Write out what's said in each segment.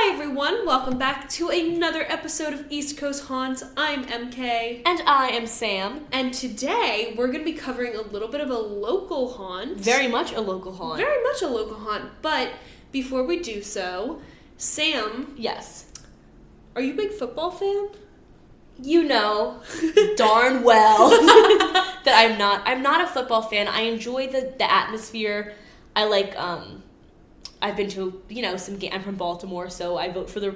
Hi everyone, welcome back to another episode of East Coast Haunts. I'm MK. And I am Sam. And today we're going to be covering a little bit of a local haunt. Very much a local haunt. Very much a local haunt. But before we do so, Sam. Yes. Are you a big football fan? You know darn well that I'm not. I'm not a football fan. I enjoy the atmosphere. I like, I've been to, some I'm from Baltimore, so I root for the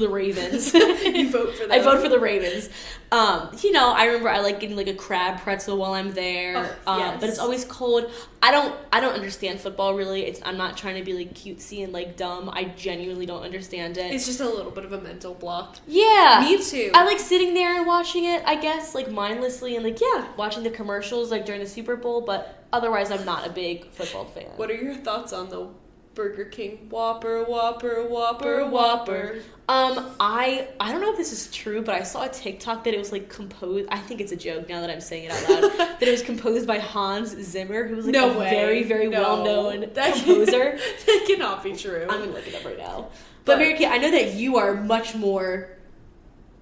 Ravens. You vote for them? I vote for the Ravens. I remember I like getting like a crab pretzel while I'm there. Yes. But it's always cold. I don't understand football really. I'm not trying to be like cutesy and like dumb. I genuinely don't understand it. It's just a little bit of a mental block. Yeah. Me too. I like sitting there and watching it, I guess, like mindlessly and like, watching the commercials like during the Super Bowl, but otherwise I'm not a big football fan. What are your thoughts on the Burger King Whopper, Whopper, Whopper, Whopper? I don't know if this is true, but I saw a TikTok that it was like composed. I think it's a joke now that I'm saying it out loud. That it was composed by Hans Zimmer, who was like very, very well-known composer. That cannot be true. I'm gonna look it up right now. But Mary Kay, I know that you are much more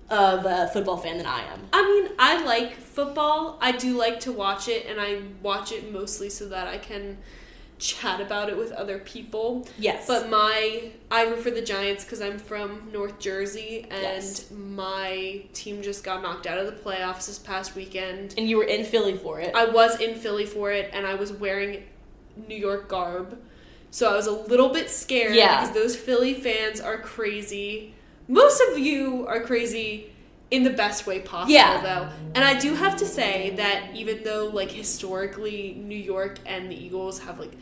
of a football fan than I am. I mean, I like football. I do like to watch it, and I watch it mostly so that I can chat about it with other people. Yes. But I root for the Giants because I'm from North Jersey, and my team just got knocked out of the playoffs this past weekend. And you were in Philly for it. I was in Philly for it, and I was wearing New York garb. So I was a little bit scared because those Philly fans are crazy. Most of you are crazy in the best way possible, though. And I do have to say that even though, like, historically, New York and the Eagles have, like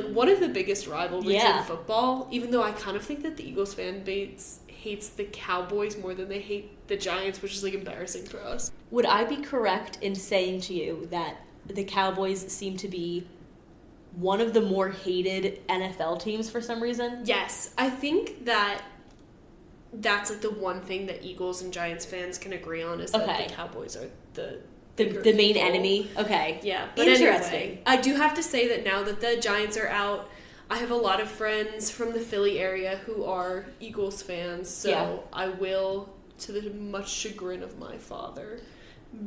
one of the biggest rivalries in football, even though I kind of think that the Eagles fan base hates the Cowboys more than they hate the Giants, which is, like, embarrassing for us. Would I be correct in saying to you that the Cowboys seem to be one of the more hated NFL teams for some reason? Yes. I think that that's like the one thing that Eagles and Giants fans can agree on is that the Cowboys are the main enemy. Okay. Yeah. But interesting. Anyway, I do have to say that now that the Giants are out, I have a lot of friends from the Philly area who are Eagles fans, so I will, to the much chagrin of my father,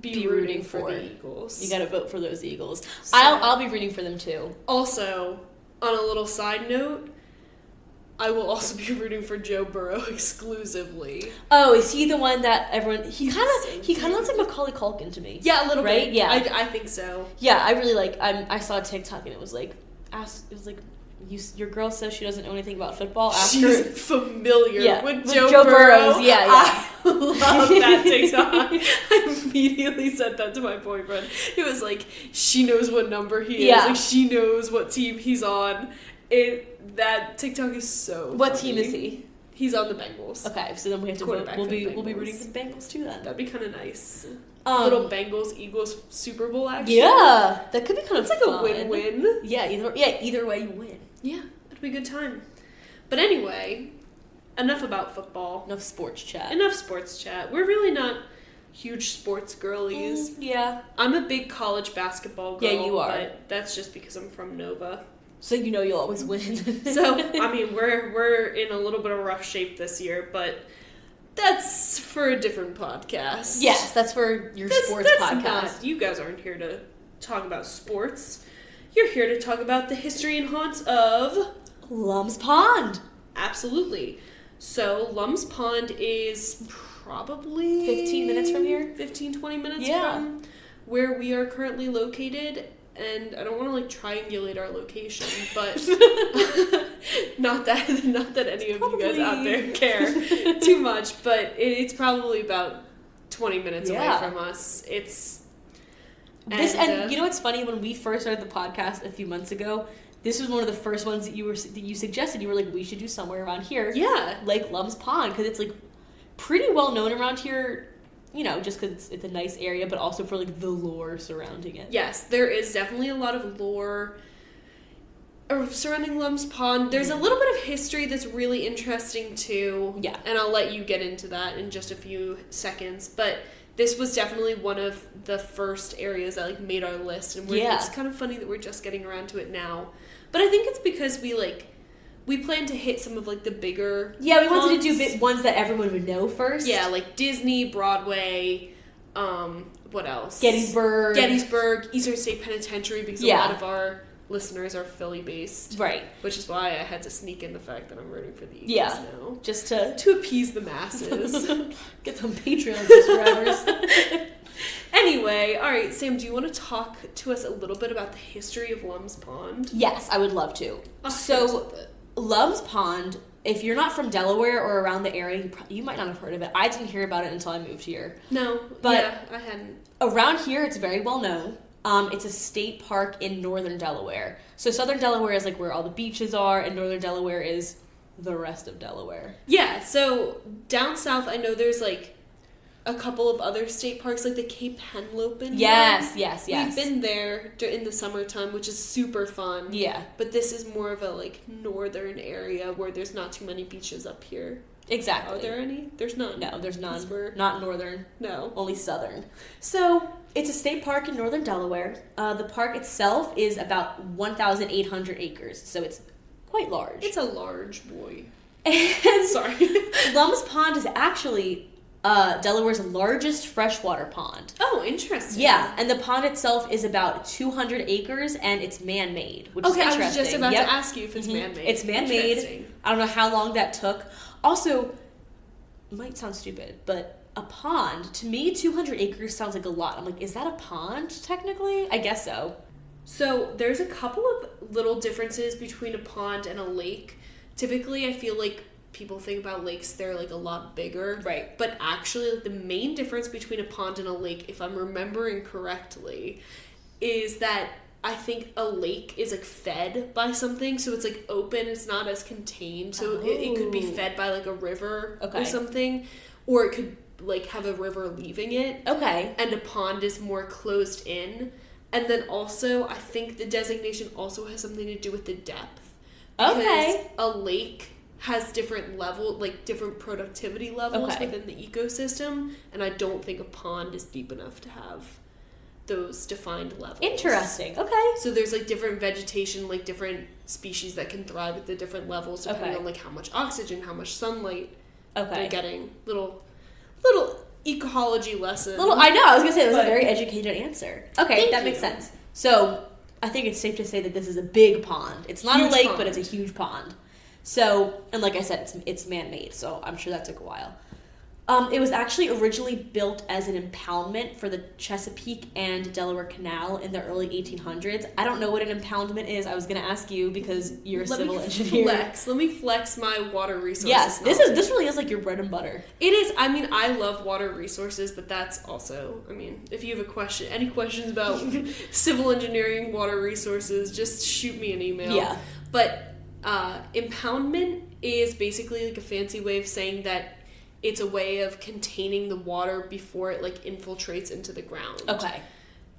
be rooting for the Eagles. You gotta vote for those Eagles. So, I'll be rooting for them too. Also, on a little side note, I will also be rooting for Joe Burrow exclusively. Oh, is he the one that everyone... He kind of looks like Macaulay Culkin to me. Yeah, a little bit. Yeah. I think so. Yeah, I really like... I saw a TikTok and it was like... your girl says she doesn't know anything about football. She's familiar with Joe Burrow. Yeah. I love that TikTok. I immediately said that to my boyfriend. It was like, she knows what number he is. Yeah. Like, she knows what team he's on. That TikTok is so What funny. team is he? He's on the Bengals. Okay, so then we have to vote. We'll be rooting for the Bengals too then. That'd be kind of nice. Little Bengals-Eagles Super Bowl action. Yeah, that could be kind of fun. It's like a win-win. Yeah, either way you win. Yeah, it'd be a good time. But anyway, enough about football. Enough sports chat. We're really not huge sports girlies. Yeah. I'm a big college basketball girl. Yeah, you are. But that's just because I'm from Nova. So you know you'll always win. So, I mean, we're in a little bit of rough shape this year, but that's for a different podcast. Yes, that's for your sports podcast. You guys aren't here to talk about sports. You're here to talk about the history and haunts of Lums Pond. Absolutely. So, Lums Pond is probably 15 minutes from here? 20 minutes from where we are currently located. And I don't want to, like, triangulate our location, but not that any of you guys out there care too much, but it's probably about 20 minutes away from us. And you know what's funny? When we first started the podcast a few months ago, this was one of the first ones that you suggested. You were like, we should do somewhere around here. Yeah. Like Lums Pond, because it's, like, pretty well known around here. Just because it's a nice area, but also for, like, the lore surrounding it. Yes, there is definitely a lot of lore surrounding Lums Pond. There's a little bit of history that's really interesting, too. Yeah. And I'll let you get into that in just a few seconds. But this was definitely one of the first areas that, like, made our list. And it's kind of funny that we're just getting around to it now. But I think it's because we we plan to hit some of, like, the bigger Yeah, we wanted ponds. to do ones that everyone would know first. Yeah, like Disney, Broadway, what else? Gettysburg, Eastern State Penitentiary, because a lot of our listeners are Philly-based. Right. Which is why I had to sneak in the fact that I'm rooting for the Eagles now. Just to appease the masses. Get some Patreon subscribers. Anyway, all right, Sam, do you want to talk to us a little bit about the history of Lums Pond? Yes, I would love to. So, Lums Pond, if you're not from Delaware or around the area, you might not have heard of it. I didn't hear about it until I moved here. No, but I hadn't. Around here, it's very well known. It's a state park in northern Delaware. So southern Delaware is like where all the beaches are, and northern Delaware is the rest of Delaware. Yeah, so down south, I know there's like a couple of other state parks, like the Cape Henlopen. Yes. We've been there in the summertime, which is super fun. Yeah. But this is more of a like northern area where there's not too many beaches up here. Exactly. Are there any? There's none. No, there's none. Not northern. No. Only southern. So, it's a state park in northern Delaware. The park itself is about 1,800 acres, so it's quite large. It's a large boy. And sorry. Lums Pond is actually Delaware's largest freshwater pond. Oh, interesting. Yeah, and the pond itself is about 200 acres, and it's man-made, which is interesting. I was just about to ask you if it's man-made. It's man-made. I don't know how long that took. Also, it might sound stupid, but a pond, to me, 200 acres sounds like a lot. I'm like, is that a pond, technically? I guess so. So, there's a couple of little differences between a pond and a lake. Typically, I feel like people think about lakes, they're like a lot bigger. Right. But actually, like, the main difference between a pond and a lake, if I'm remembering correctly, is that I think a lake is like fed by something, so it's like open, it's not as contained, so it could be fed by like a river or something, or it could like have a river leaving it. Okay. And a pond is more closed in. And then also, I think the designation also has something to do with the depth. Because a lake has different different productivity levels within the ecosystem, and I don't think a pond is deep enough to have those defined levels. Interesting. Okay. So there's like different vegetation, like different species that can thrive at the different levels depending on like how much oxygen, how much sunlight they're getting. Little ecology lesson. I know. I was gonna say that was a very educated answer. Okay, Thank that you. makes sense. So I think it's safe to say that this is a big pond. It's not Huge a lake, pond. but it's a huge pond. So, and like I said, it's man-made. So I'm sure that took a while. It was actually originally built as an impoundment for the Chesapeake and Delaware Canal in the early 1800s. I don't know what an impoundment is. I was going to ask you because you're a civil engineer. Let me flex my water resources. Yes, this really is like your bread and butter. It is. I mean, I love water resources, but that's also, I mean, if you have any questions about civil engineering, water resources, just shoot me an email. Yeah. But impoundment is basically like a fancy way of saying that it's a way of containing the water before it like infiltrates into the ground. Okay.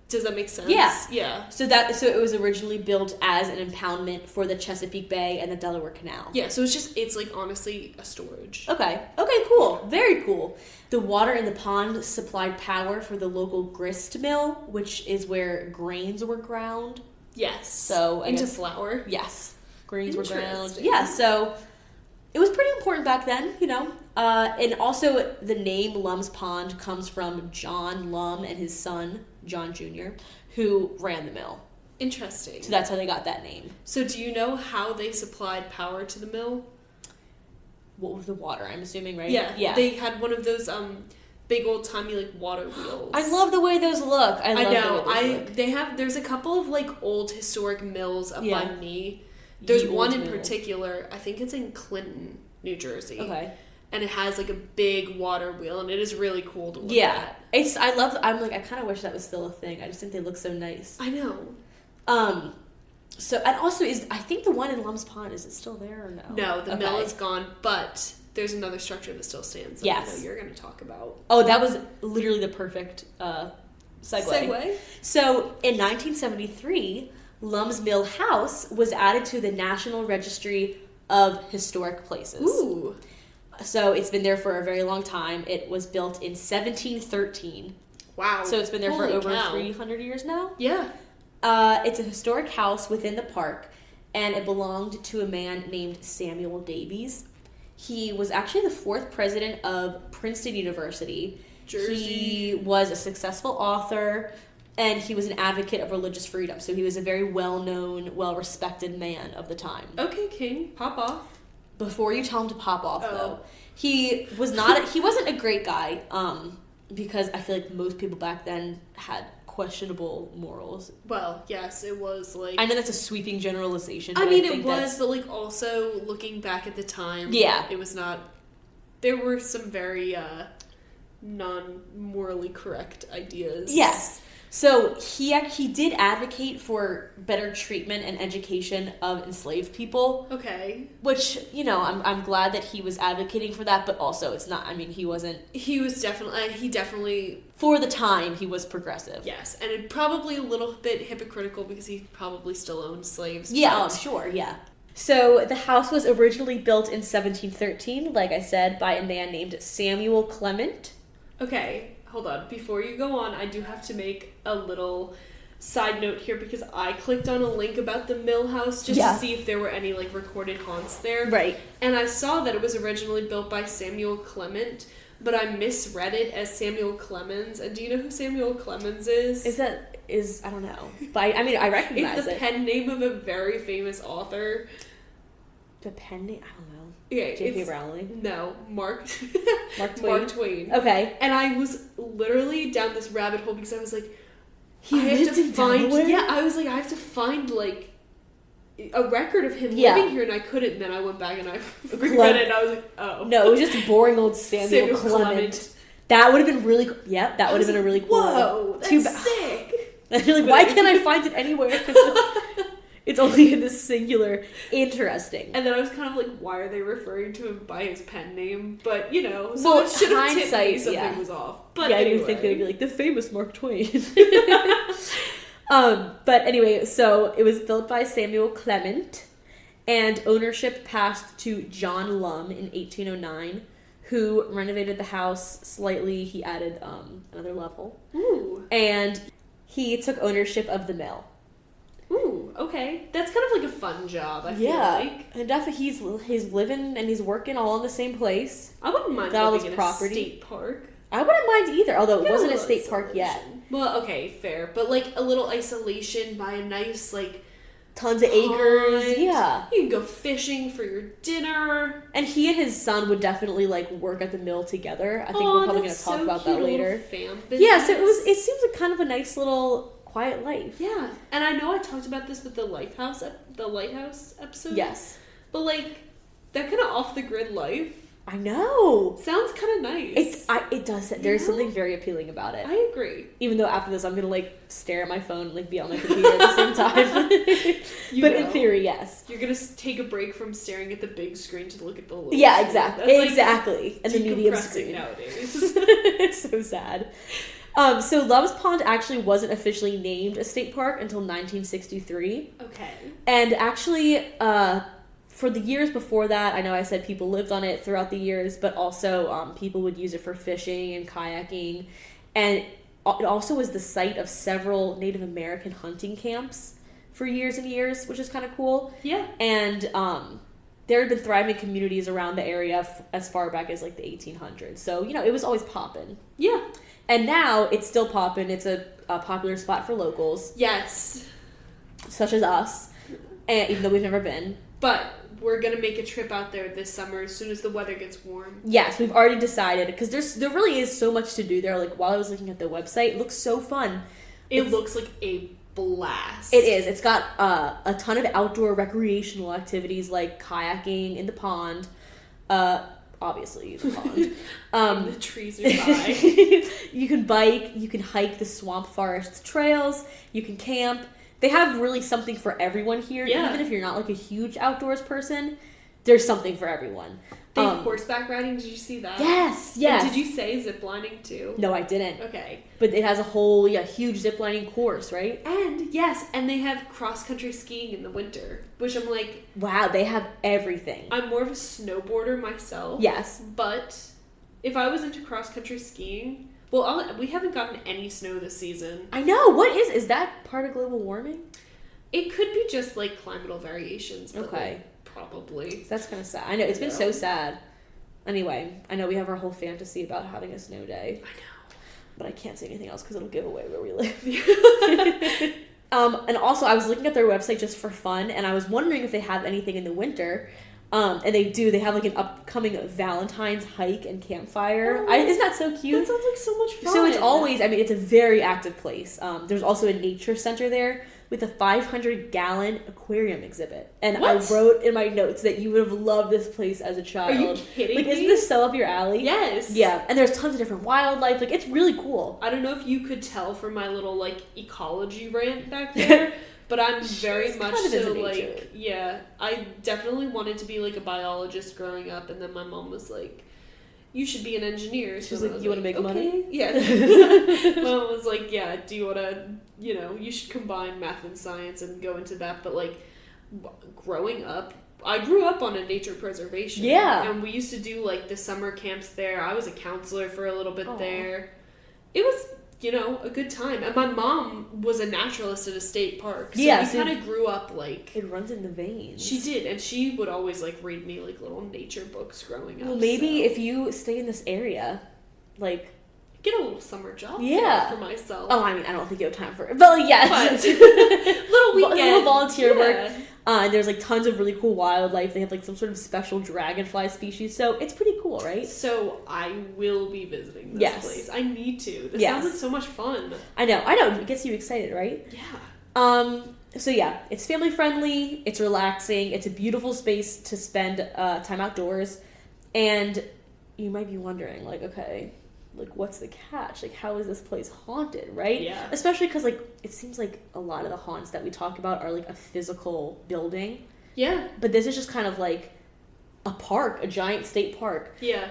Does that make sense? Yeah. So it was originally built as an impoundment for the Chesapeake Bay and the Delaware Canal. Yeah, so it's like honestly a storage. Okay, cool. Very cool. The water in the pond supplied power for the local grist mill, which is where grains were ground. Yes. So into flour. Yes. Grains were ground. Yeah, so it was pretty important back then, you know. And also the name Lums Pond comes from John Lum and his son, John Jr., who ran the mill. Interesting. So that's how they got that name. So do you know how they supplied power to the mill? What was the water, I'm assuming, right? Yeah. They had one of those big old timey like water wheels. I love the way those look. I know. There's a couple of like old historic mills up by me. There's one in particular, I think it's in Clinton, New Jersey. Okay. And it has like a big water wheel, and it is really cool to look at. I kind of wish that was still a thing. I just think they look so nice. I know. So, and also, I think the one in Lums Pond, is it still there or no? No, the mill is gone, but there's another structure that still stands that I know you're going to talk about. Oh, that was literally the perfect segue. So, in 1973, Lums Mill House was added to the National Registry of Historic Places. Ooh. So, it's been there for a very long time. It was built in 1713. Wow. So, it's been there for over 300 years now? Yeah. It's a historic house within the park, and it belonged to a man named Samuel Davies. He was actually the 4th president of Princeton University. Jersey. He was a successful author, and he was an advocate of religious freedom. So he was a very well-known, well-respected man of the time. Okay, King, pop off. Before you tell him to pop off, though, he wasn't a great guy, because I feel like most people back then had questionable morals. Well, yes, it was like... I know that's a sweeping generalization. I mean, it was, but like also looking back at the time, it was not... There were some very non-morally correct ideas. Yes. So he did advocate for better treatment and education of enslaved people. Okay. Which, I'm glad that he was advocating for that, but also it's not, I mean, he definitely... For the time, he was progressive. Yes, and it probably a little bit hypocritical because he probably still owned slaves. Yeah, sure, yeah. So the house was originally built in 1713, like I said, by a man named Samuel Clement. Okay. Hold on. Before you go on, I do have to make a little side note here because I clicked on a link about the mill house just to see if there were any like recorded haunts there. Right. And I saw that it was originally built by Samuel Clement, but I misread it as Samuel Clemens. And do you know who Samuel Clemens is? I don't know. But I recognize it. It's the pen name of a very famous author. The pen name? I don't know. Yeah, J.K. Rowling? No, Mark Twain. Mark Twain. Okay. And I was literally down this rabbit hole because I was like, I have to find like a record of him living here, and I couldn't. And then I went back and I reread it, and I was like, oh no, it was just boring old Samuel Clement. That would have been really. Yep, that would have been a really cool. Whoa, that's sick. And you're like, why can't I find it anywhere? It's only in this singular. Interesting. And then I was kind of like, why are they referring to him by his pen name? But, so it should have tipped me something was off. But anyway. I didn't think they would be like, the famous Mark Twain. But anyway, so it was built by Samuel Clement, and ownership passed to John Lum in 1809, who renovated the house slightly. He added another level. Ooh. And he took ownership of the mill. Ooh, okay. That's kind of like a fun job, I feel like. And definitely he's living and he's working all in the same place. I wouldn't mind living in a state park. I wouldn't mind either, although it wasn't a state park yet. Well, okay, fair. But like a little isolation by a nice, like... Tons of acres, yeah. You can go fishing for your dinner. And he and his son would definitely like work at the mill together. I think we're probably going to talk about that later. Fam yeah, so it seems like kind of a nice little... quiet life. Yeah. And I know I talked about this with the lighthouse episode. Yes. But like that kind of off the grid life. I know. Sounds kind of nice. It does. There's something very appealing about it. I agree. Even though after this I'm going to like stare at my phone and like be on my computer at the same time. But in theory, yes. You're going to take a break from staring at the big screen to look at the little Yeah, screen. exactly. That's exactly. And the medium screen nowadays. It's so sad. So Lums Pond actually wasn't officially named a state park until 1963. Okay. And actually, for the years before that, I know I said people lived on it throughout the years, but also people would use it for fishing and kayaking. And it also was the site of several Native American hunting camps for years and years, which is kind of cool. Yeah. And there had been thriving communities around the area as far back as like the 1800s. So, it was always poppin'. Yeah. And now it's still poppin'. It's a popular spot for locals. Yes. Such as us. And even though we've never been. But we're going to make a trip out there this summer as soon as the weather gets warm. Yes, we've already decided. Because there really is so much to do there. Like, while I was looking at the website, it looks so fun. It looks like a blast. It is. It's got a ton of outdoor recreational activities like kayaking in the pond. Obviously, the pond. The trees nearby. You can bike. You can hike the swamp forest trails. You can camp. They have really something for everyone here. Yeah. Even if you're not like a huge outdoors person, there's something for everyone. They have horseback riding. Did you see that? Yes. And did you say ziplining too? No, I didn't. Okay. But it has a whole huge ziplining course, right? And yes, and they have cross-country skiing in the winter, which I'm like... Wow, they have everything. I'm more of a snowboarder myself. Yes. But if I was into cross-country skiing... Well, we haven't gotten any snow this season. I know. What is that part of global warming? It could be just, like, climatal variations. But okay. Like, probably. That's kind of sad. I know, it's been so sad. Anyway, I know we have our whole fantasy about having a snow day. I know. But I can't say anything else because it'll give away where we live. And also, I was looking at their website just for fun, and I was wondering if they have anything in the winter. And they do. They have, like, an upcoming Valentine's hike and campfire. Isn't that so cute? That sounds like so much fun. So it's always, I mean, it's a very active place. There's also a nature center there with a 500-gallon aquarium exhibit. And I wrote in my notes that you would have loved this place as a child. Are you kidding me? Isn't this so up your alley? Yes. Yeah, and there's tons of different wildlife. Like, it's really cool. I don't know if you could tell from my little, like, ecology rant back there, but I'm very much so, like, yeah, I definitely wanted to be, like, a biologist growing up, and then my mom was like, you should be an engineer. She was like, you want to make money? Yeah. Mom was like, yeah, do you want to, you should combine math and science and go into that. But, like, growing up, I grew up on a nature preservation. Yeah. And we used to do, like, the summer camps there. I was a counselor for a little bit there. It was, a good time. And my mom was a naturalist at a state park. So we kind of grew up, like... It runs in the veins. She did. And she would always, like, read me, like, little nature books growing up. Well, maybe if you stay in this area, like... Get a little summer job for myself. Oh, I mean, I don't think you have time for it. But, like, yes. Little weekend. Little volunteer work. And there's, like, tons of really cool wildlife. They have, like, some sort of special dragonfly species. So it's pretty cool, right? So I will be visiting this place. I need to. This sounds like so much fun. I know. It gets you excited, right? Yeah. So, yeah. It's family-friendly. It's relaxing. It's a beautiful space to spend time outdoors. And you might be wondering, like, okay... like, what's the catch? Like, how is this place haunted, right? Yeah. Especially because, like, it seems like a lot of the haunts that we talk about are, like, a physical building. Yeah. But this is just kind of, like, a park, a giant state park. Yeah.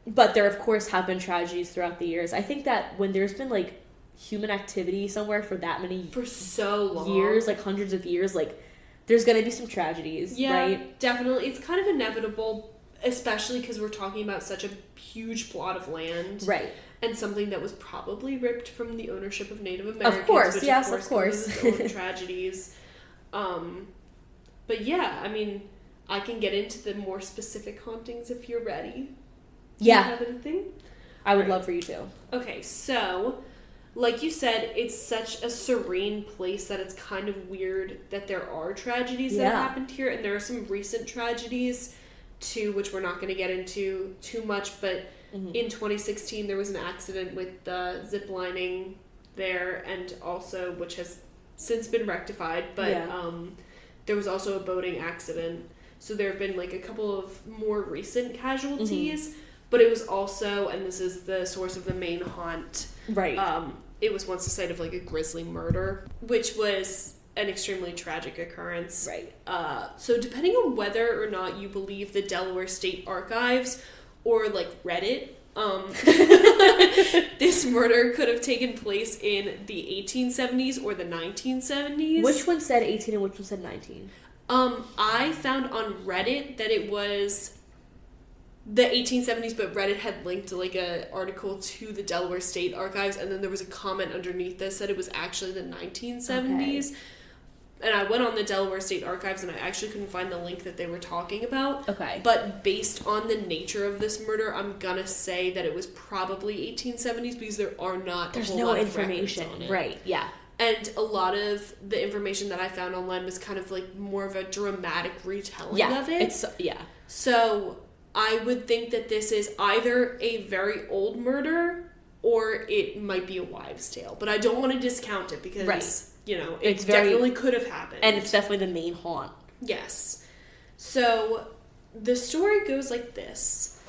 But there, of course, have been tragedies throughout the years. I think that when there's been, like, human activity somewhere for that many... for so long. Years, like, hundreds of years, like, there's gonna be some tragedies, right? Yeah, definitely. It's kind of inevitable... especially because we're talking about such a huge plot of land. Right. And something that was probably ripped from the ownership of Native Americans. Of course, which yes, of course. Its own tragedies. But yeah, I mean, I can get into the more specific hauntings if you're ready. Do you have anything? I would love for you to. Okay, so... like you said, it's such a serene place that it's kind of weird that there are tragedies that have happened here. And there are some recent tragedies... too, which we're not going to get into too much, but in 2016 there was an accident with ziplining there, and also, which has since been rectified, but there was also a boating accident. So there have been like a couple of more recent casualties, but it was also, and this is the source of the main haunt, right? It was once the site of like a grisly murder, which was an extremely tragic occurrence. Right. So depending on whether or not you believe the Delaware State Archives or like Reddit, this murder could have taken place in the 1870s or the 1970s. Which one said 18 and which one said 19? I found on Reddit that it was the 1870s, but Reddit had linked like a article to the Delaware State Archives, and then there was a comment underneath that said it was actually the 1970s. Okay. And I went on the Delaware State Archives, and I actually couldn't find the link that they were talking about. Okay. But based on the nature of this murder, I'm gonna say that it was probably 1870s because there are not There's a whole no lot information of records on it. Right, yeah. And a lot of the information that I found online was kind of like more of a dramatic retelling of it. So I would think that this is either a very old murder or it might be a wives' tale. But I don't want to discount it because, you know, it definitely could have happened. And it's definitely the main haunt. Yes. So the story goes like this.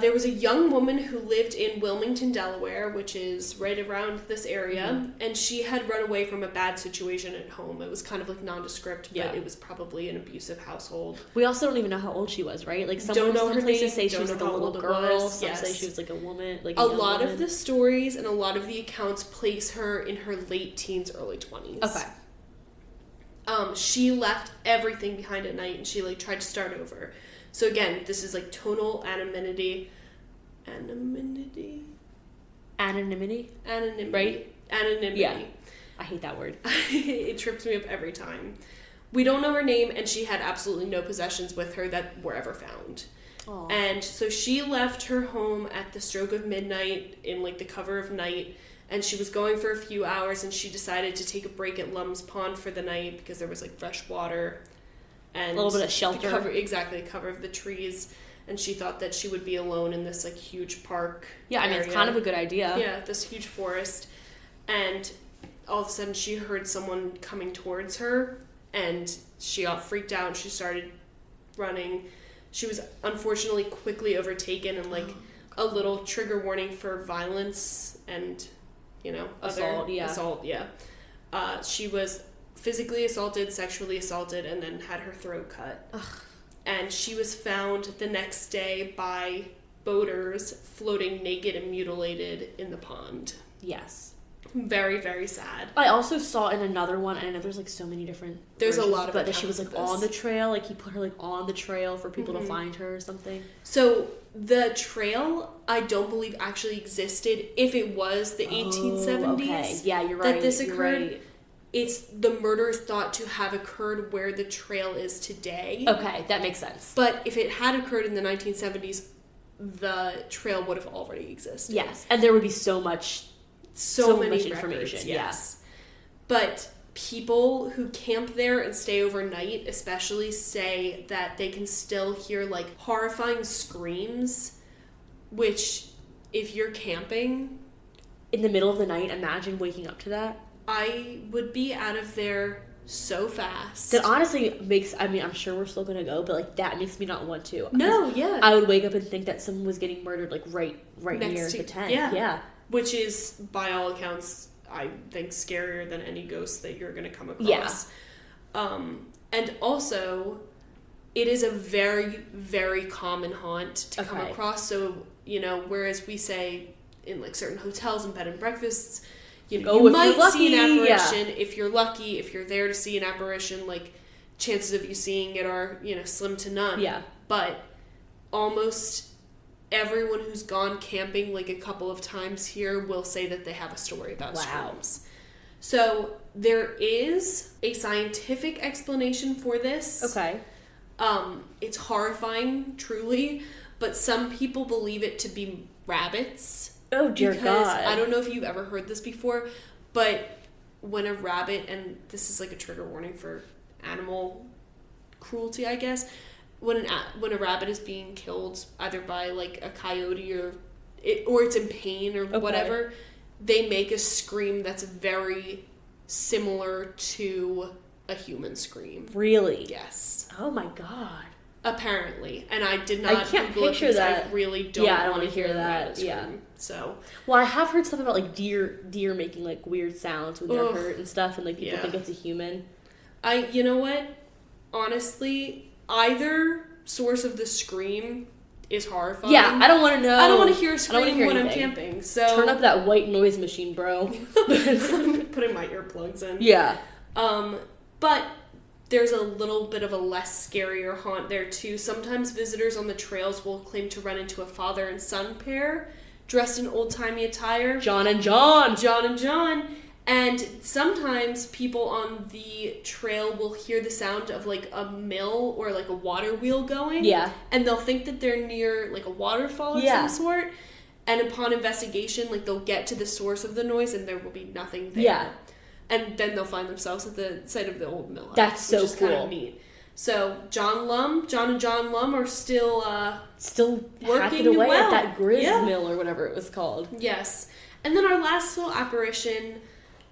There was a young woman who lived in Wilmington, Delaware, which is right around this area, and she had run away from a bad situation at home. It was kind of like nondescript, but it was probably an abusive household. We also don't even know how old she was, right? Like some places say she was like a little girl, some say she was like a woman. Like a lot of the stories and a lot of the accounts place her in her late teens, early 20s. Okay. She left everything behind at night, and she like tried to start over. So again, this is like tonal anonymity. Right? Anonymity. Yeah. I hate that word. It trips me up every time. We don't know her name, and she had absolutely no possessions with her that were ever found. Aww. And so she left her home at the stroke of midnight in, like, the cover of night, and she was going for a few hours, and she decided to take a break at Lums Pond for the night because there was, like, fresh water and a little bit of shelter. The cover of the trees, and she thought that she would be alone in this, like, huge park. Yeah, I mean, it's kind of a good idea. Yeah, this huge forest, and all of a sudden she heard someone coming towards her, and she got freaked out, and she started running. She was unfortunately quickly overtaken, and, like, a little trigger warning for violence and, you know, assault, yeah. She was physically assaulted, sexually assaulted, and then had her throat cut. Ugh. And she was found the next day by boaters floating naked and mutilated in the pond. Yes. Very, very sad. I also saw in another one, and I know there's, like, so many different There's versions, a lot of but that she was, like, on the trail. Like, he put her, like, on the trail for people to find her or something. So, the trail, I don't believe actually existed. If it was the 1870s, okay. Yeah, you're right. That this occurred. Right. It's the murder is thought to have occurred where the trail is today. Okay, that makes sense. But if it had occurred in the 1970s, the trail would have already existed. Yes, and there would be so much many information. Yes. Yeah. But people who camp there and stay overnight especially say that they can still hear, like, horrifying screams, which, if you're camping in the middle of the night, imagine waking up to that. I would be out of there so fast. That honestly makes, I mean, I'm sure we're still gonna go, but, like, that makes me not want to. No, yeah. I would wake up and think that someone was getting murdered, like, right near the tent. Yeah. Which is, by all accounts, I think scarier than any ghost that you're going to come across. Yeah. And also, it is a very, very common haunt to come across. So, you know, whereas we say in, like, certain hotels and bed and breakfasts, you know, you might see an apparition if you're lucky. If you're there to see an apparition, like, chances of you seeing it are, you know, slim to none. Yeah. But almost everyone who's gone camping, like, a couple of times here will say that they have a story about screams. So there is a scientific explanation for this. Okay. It's horrifying, truly, but some people believe it to be rabbits. Oh, dear God. I don't know if you've ever heard this before, but when a rabbit, and this is, like, a trigger warning for animal cruelty, I guess, when a rabbit is being killed either by, like, a coyote or it's in pain or whatever, they make a scream that's very similar to a human scream. Really? Yes. Oh my God. Apparently, and I did not. I can't picture that. I really don't. Yeah, I don't want to hear that. Yeah. So. Well, I have heard stuff about, like, deer making, like, weird sounds when they're hurt and stuff, and, like, people think it's a human. You know what? Honestly, either source of the scream is horrifying. Yeah, I don't want to know. I don't want to hear a scream when I'm camping. So turn up that white noise machine, bro. Putting my earplugs in. Yeah. But there's a little bit of a less scarier haunt there too. Sometimes visitors on the trails will claim to run into a father and son pair dressed in old-timey attire. John and John. And sometimes people on the trail will hear the sound of, like, a mill or, like, a water wheel going. Yeah. And they'll think that they're near, like, a waterfall of some sort. And upon investigation, like, they'll get to the source of the noise and there will be nothing there. Yeah. And then they'll find themselves at the site of the old mill house. That's so cool. Which is kind of neat. So John and John Lum are still working away at that grist mill or whatever it was called. Yes. And then our last little apparition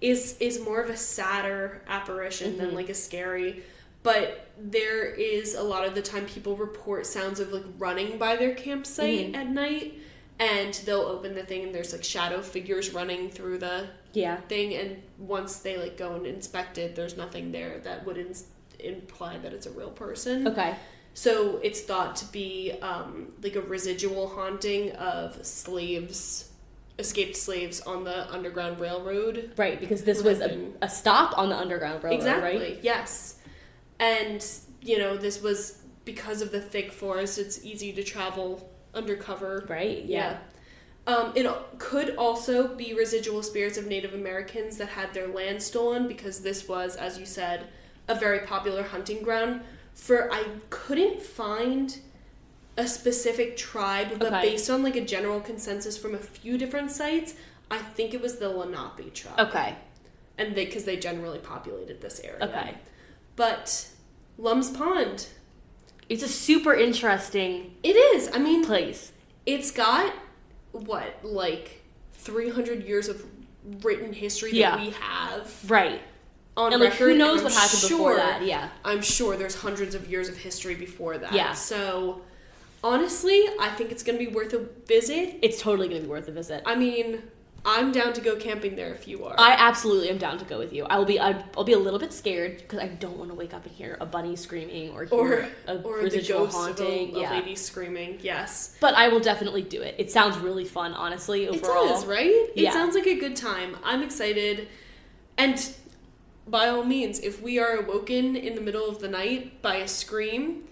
is more of a sadder apparition than, like, a scary. But there is a lot of the time people report sounds of, like, running by their campsite at night. And they'll open the thing and there's, like, shadow figures running through the thing. And once they, like, go and inspect it, there's nothing there that would imply that it's a real person. Okay. So it's thought to be, like, a residual haunting of escaped slaves on the Underground Railroad. Right, because this was a stop on the Underground Railroad, exactly, right? Yes. And, you know, this was because of the thick forest, it's easy to travel undercover. Right, yeah. It could also be residual spirits of Native Americans that had their land stolen, because this was, as you said, a very popular hunting ground. I couldn't find a specific tribe, but based on like a general consensus from a few different sites, I think it was the Lenape tribe. Okay. And because they generally populated this area. Okay. But Lums Pond. It's a super interesting It is. I mean, place. It's got, 300 years of written history that we have. Right. On and, record. Who knows what happened before that, yeah. I'm sure there's hundreds of years of history before that. Yeah. So, honestly, I think it's going to be worth a visit. It's totally going to be worth a visit. I mean, I'm down to go camping there if you are. I absolutely am down to go with you. I'll be a little bit scared because I don't want to wake up and hear a bunny screaming or hear a residual haunting. Of a lady screaming. Yes, but I will definitely do it. It sounds really fun, honestly. Overall, it does, right? It sounds like a good time. I'm excited, and by all means, if we are awoken in the middle of the night by a scream,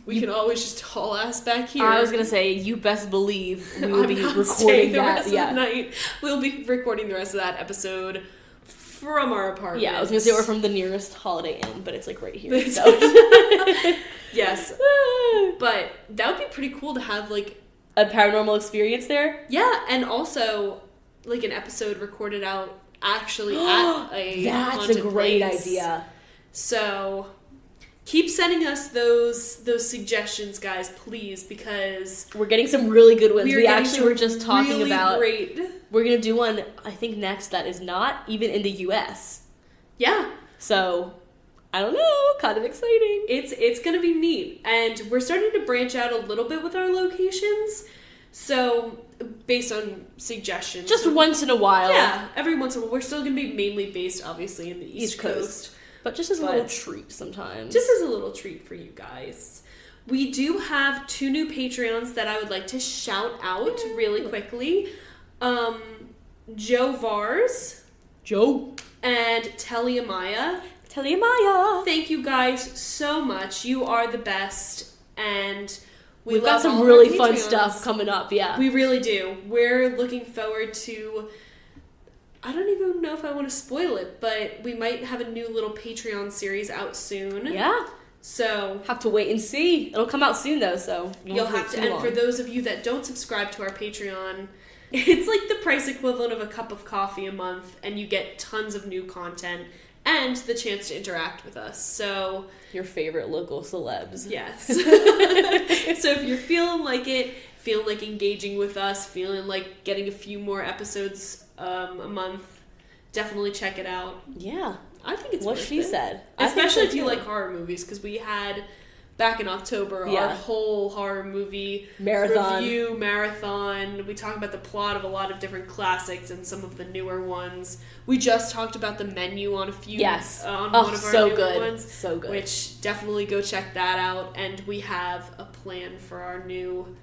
we can always just haul ass back here. I was going to say, you best believe we will be recording the rest of the night. We'll be recording the rest of that episode from our apartment. Yeah, I was going to say we're from the nearest Holiday Inn, but it's like right here. So. Yes. But that would be pretty cool to have like a paranormal experience there. Yeah, and also like an episode recorded out actually at a That's haunted a great place. idea. So keep sending us those suggestions, guys, please, because we're getting some really good ones. We actually were just talking really about great. We're gonna do one, I think, next that is not even in the US. Yeah. So I don't know, kind of exciting. It's gonna be neat. And we're starting to branch out a little bit with our locations. So based on suggestions. Just once in a while. Yeah, every once in a while. We're still gonna be mainly based obviously in the East Coast. But just as a little treat sometimes. Just as a little treat for you guys. We do have 2 new Patreons that I would like to shout out really quickly. Joe Vars. Joe. And Telly Amaya. Thank you guys so much. You are the best. And we've got some really fun stuff coming up, yeah. We really do. We're looking forward to... I don't even know if I want to spoil it, but we might have a new little Patreon series out soon. Yeah. So... have to wait and see. It'll come out soon, though, so... You'll have to... And for those of you that don't subscribe to our Patreon, it's like the price equivalent of a cup of coffee a month, and you get tons of new content and the chance to interact with us. So... your favorite local celebs. Yes. So if you're feeling like engaging with us, feeling like getting a few more episodes a month, definitely check it out. Yeah. I think it's what worth she it. said. Especially if you like horror movies, because we had, back in October, our whole horror movie review marathon. We talked about the plot of a lot of different classics and some of the newer ones. We just talked about the menu on a few on one of our newer ones. So good. Which definitely go check that out. And we have a plan for our new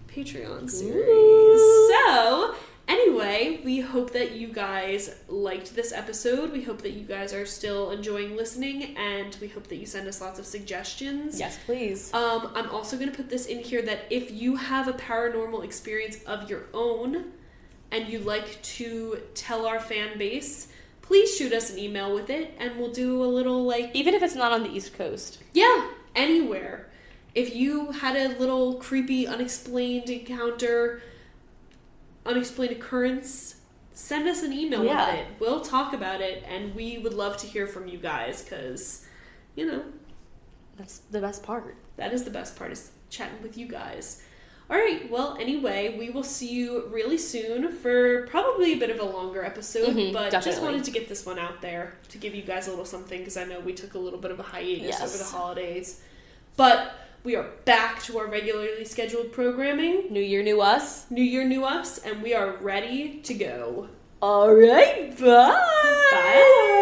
Patreon series. Ooh. So anyway, we hope that you guys liked this episode. We hope that you guys are still enjoying listening, and we hope that you send us lots of suggestions. Yes, please. I'm also going to put this in here that if you have a paranormal experience of your own and you'd like to tell our fan base, please shoot us an email with it, and we'll do a little, even if it's not on the East Coast. Yeah, anywhere. If you had a little creepy, unexplained encounter, unexplained occurrence, send us an email with it. We'll talk about it, and we would love to hear from you guys, because, that's the best part. That is the best part, is chatting with you guys. Alright, well, anyway, we will see you really soon for probably a bit of a longer episode, but definitely. Just wanted to get this one out there to give you guys a little something, because I know we took a little bit of a hiatus over the holidays. But we are back to our regularly scheduled programming. New year, new us. New year, new us, and we are ready to go. All right, bye. Bye.